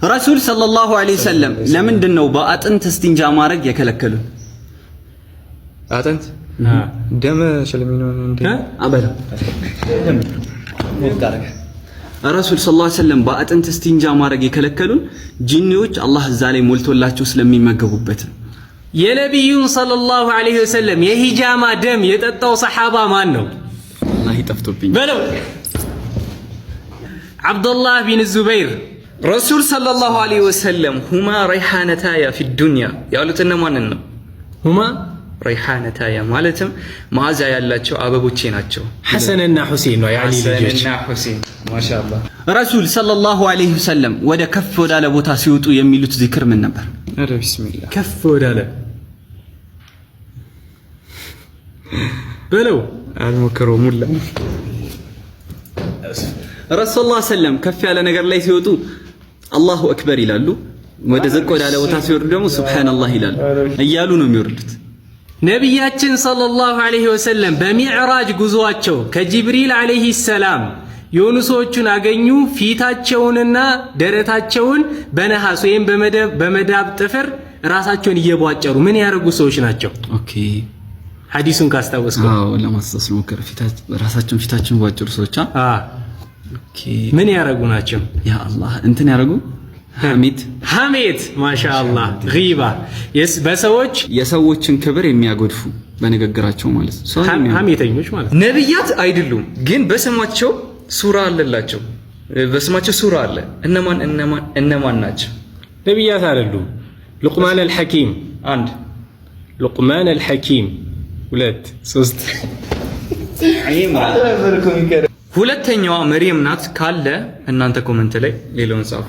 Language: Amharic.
ረሱል ሰለላሁ ዐለይሂ ወሰለም ለምንድን ነው በአጥንት እስቲንጃ ማድረግ የከለከሉን? አጥንት ደም ስለሚኖር እንዴ አበላ ረሱል ሰለላሁ ዐለይሂ ወሰለም በአጥንት እስቲንጃ ማድረግ የከለከሉን ጂኒዎች አላህ እዛ ላይ ሞልቶላቸው ስለሚመገቡበት። የነብዩን ሰለላሁ ዐለይሂ ወሰለም የሂጃማ ደም የጠጣው ሰሃባ ማን ነው? ወላሂ ጠፍቶብኝ በለው። አብዱላህ ቢን ዙበይር ረሱል ሰለላሁ ዐለይሂ ወሰለም ሁማ ረይሃነታያ ፊ ዱንያ ያሉት እነማንን ነው? ሁማ ረይሃነታያ ማለትም መዓዛ ያላቸው አበቦቼ ናቸው። ሐሰንና ሁሴን ነው የዓሊ ልጆች። ሐሰንና ሁሴን ማሻአላህ። ረሱል ሰለላሁ ዐለይሂ ወሰለም ወደ ከፍ ወዳለ ቦታ ሲወጡ የሚሉት ዚክር ምን ነበር? አረ ቢስሚላህ ከፍ ወዳለ በለው አልሞከረውም ሙላ ረሱል ሰለላሁ ዐለይሂ ወሰለም ከፍ ያለ ነገር ላይ ሲወጡ አላሁ አክበር ይላሉ። ወደ ዝቅ ወዳለ ቦታ ሲወርዱ ደግሞ ሱብሃንአላህ ይላሉ። እያሉ ነው የሚወርዱት። ነቢያችን ሰለላሁ ዐለይሂ ወሰለም በሚዕራጅ ጉዞአቸው ከጅብሪል ዐለይሂ ሰላም የሆኑ ሰዎችን አገኙ። ፊታቸውንና ደረታቸውን በነሐስ ወይም በመዳብ ጥፍር ራሳቸውን እየቧጨሩ ምን ያደርጉ ሰዎች ናቸው? ኦኬ ሐዲሱን ካስታወስከው። አዎ ለማስተዋወስ ሞከረ። ራሳቸውን ቧጨሩ ሰዎች ኦኬ ምን ያደርጉ ናቸው? ያ አላህ እንትን ያደርጉ ሐሜት ማሻአላህ ጊባ በሰዎች የሰዎችን ክብር የሚያጎድፉ በንግግራቸው ማለት ነው። ሐሜተኞች ማለት ነው። ነብያት አይደሉም ግን በስማቸው ሱራ አለላቸው። በስማቸው ሱራ አለ። እነማን ናቸው? ነብያት አይደሉም። ሉቅማን አልሐኪም 1 ሉቅማን አልሐኪም 2 3 ሁለተኛዋ መርየም ናት ካለ እናንተ ኮመንት ላይ ሌላውን ጻፉ።